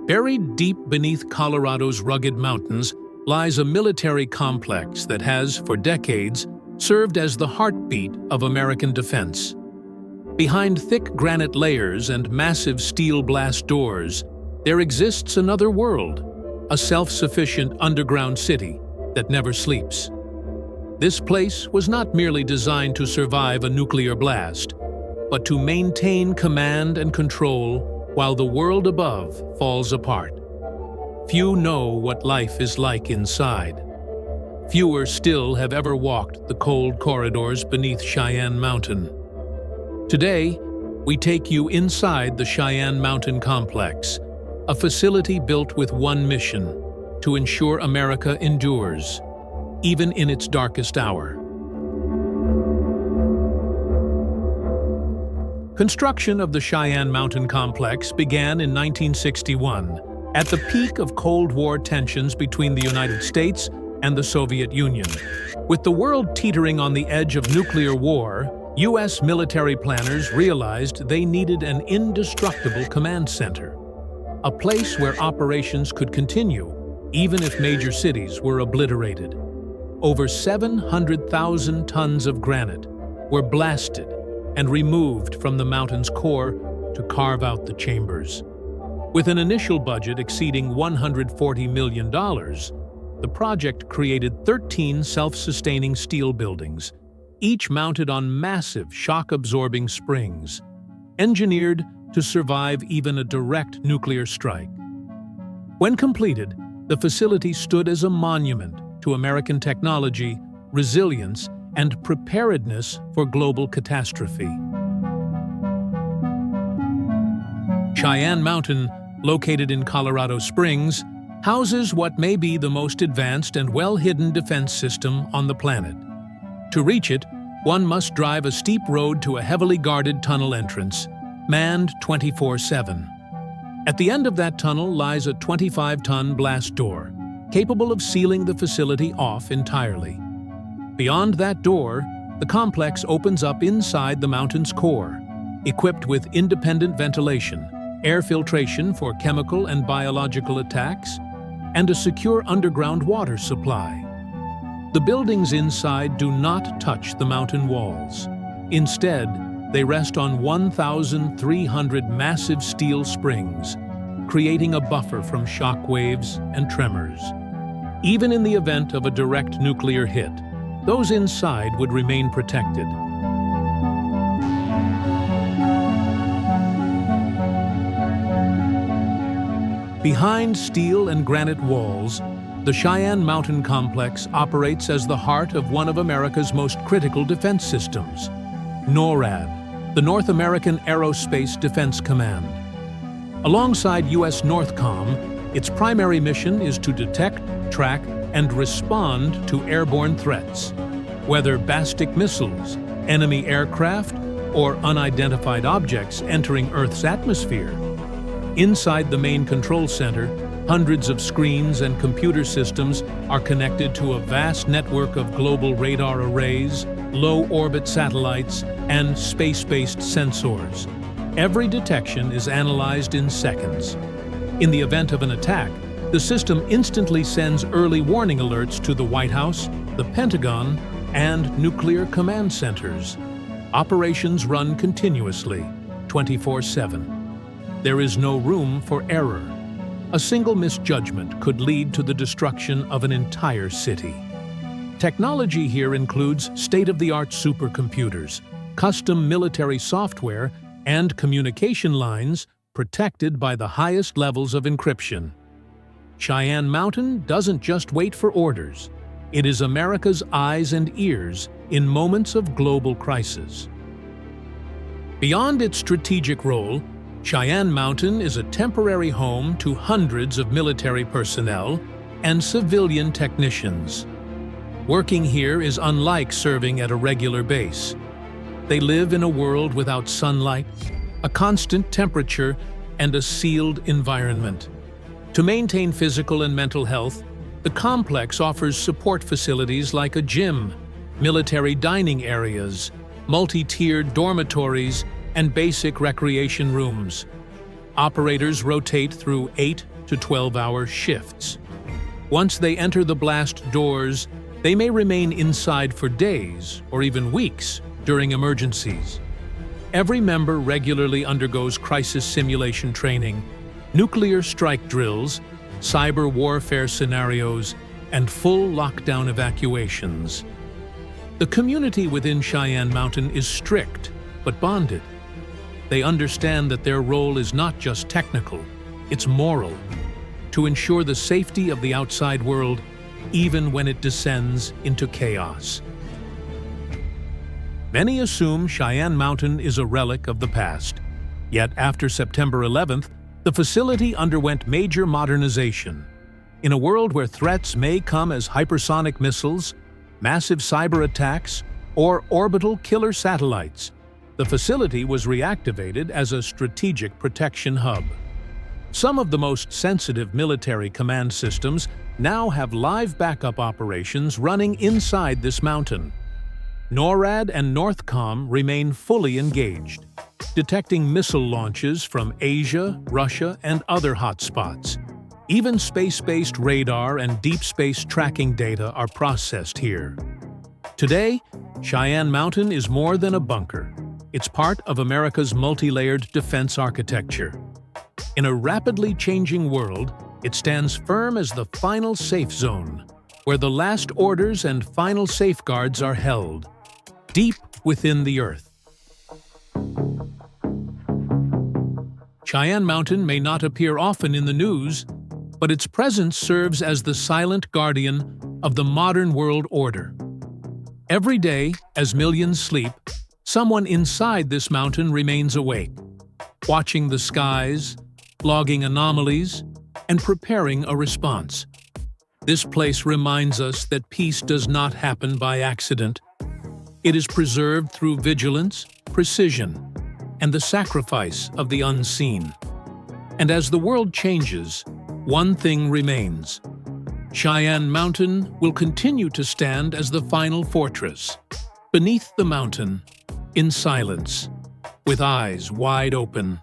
Buried deep beneath Colorado's rugged mountains lies a military complex that has, for decades, served as the heartbeat of American defense. Behind thick granite layers and massive steel blast doors, there exists another world, a self-sufficient underground city that never sleeps. This place was not merely designed to survive a nuclear blast, but to maintain command and control while the world above falls apart. Few know what life is like inside. Fewer still have ever walked the cold corridors beneath Cheyenne Mountain. Today, we take you inside the Cheyenne Mountain Complex, a facility built with one mission: to ensure America endures, even in its darkest hour. Construction of the Cheyenne Mountain Complex began in 1961, at the peak of Cold War tensions between the United States and the Soviet Union. With the world teetering on the edge of nuclear war, U.S. military planners realized they needed an indestructible command center, a place where operations could continue, even if major cities were obliterated. Over 700,000 tons of granite were blasted and removed from the mountain's core to carve out the chambers. With an initial budget exceeding $140 million, the project created 13 self-sustaining steel buildings, each mounted on massive shock-absorbing springs, engineered to survive even a direct nuclear strike. When completed, the facility stood as a monument to American technology, resilience, and preparedness for global catastrophe. Cheyenne Mountain, located in Colorado Springs, houses what may be the most advanced and well-hidden defense system on the planet. To reach it, one must drive a steep road to a heavily guarded tunnel entrance, manned 24/7. At the end of that tunnel lies a 25-ton blast door, capable of sealing the facility off entirely. Beyond that door, the complex opens up inside the mountain's core, equipped with independent ventilation, air filtration for chemical and biological attacks, and a secure underground water supply. The buildings inside do not touch the mountain walls. Instead, they rest on 1,300 massive steel springs, creating a buffer from shock waves and tremors. Even in the event of a direct nuclear hit, those inside would remain protected. Behind steel and granite walls, the Cheyenne Mountain Complex operates as the heart of one of America's most critical defense systems, NORAD, the North American Aerospace Defense Command. Alongside U.S. NORTHCOM, its primary mission is to detect, track, and respond to airborne threats, whether ballistic missiles, enemy aircraft, or unidentified objects entering Earth's atmosphere. Inside the main control center, hundreds of screens and computer systems are connected to a vast network of global radar arrays, low-orbit satellites, and space-based sensors. Every detection is analyzed in seconds. In the event of an attack, the system instantly sends early warning alerts to the White House, the Pentagon, and nuclear command centers. Operations run continuously, 24/7. There is no room for error. A single misjudgment could lead to the destruction of an entire city. Technology here includes state-of-the-art supercomputers, custom military software, and communication lines protected by the highest levels of encryption. Cheyenne Mountain doesn't just wait for orders. It is America's eyes and ears in moments of global crisis. Beyond its strategic role, Cheyenne Mountain is a temporary home to hundreds of military personnel and civilian technicians. Working here is unlike serving at a regular base. They live in a world without sunlight, a constant temperature, and a sealed environment. To maintain physical and mental health, the complex offers support facilities like a gym, military dining areas, multi-tiered dormitories, and basic recreation rooms. Operators rotate through 8 to 12-hour shifts. Once they enter the blast doors, they may remain inside for days or even weeks during emergencies. Every member regularly undergoes crisis simulation training, nuclear strike drills, cyber warfare scenarios, and full lockdown evacuations. The community within Cheyenne Mountain is strict but bonded. They understand that their role is not just technical, it's moral, to ensure the safety of the outside world even when it descends into chaos. Many assume Cheyenne Mountain is a relic of the past. Yet after September 11th, the facility underwent major modernization. In a world where threats may come as hypersonic missiles, massive cyber attacks, or orbital killer satellites, the facility was reactivated as a strategic protection hub. Some of the most sensitive military command systems now have live backup operations running inside this mountain. NORAD and NORTHCOM remain fully engaged, detecting missile launches from Asia, Russia, and other hotspots. Even space-based radar and deep space tracking data are processed here. Today, Cheyenne Mountain is more than a bunker. It's part of America's multi-layered defense architecture. In a rapidly changing world, it stands firm as the final safe zone, where the last orders and final safeguards are held, deep within the earth. Cheyenne Mountain may not appear often in the news, but its presence serves as the silent guardian of the modern world order. Every day, as millions sleep, someone inside this mountain remains awake, watching the skies, logging anomalies, and preparing a response. This place reminds us that peace does not happen by accident. It is preserved through vigilance, precision, and the sacrifice of the unseen. And as the world changes, one thing remains. Cheyenne Mountain will continue to stand as the final fortress, beneath the mountain, in silence, with eyes wide open.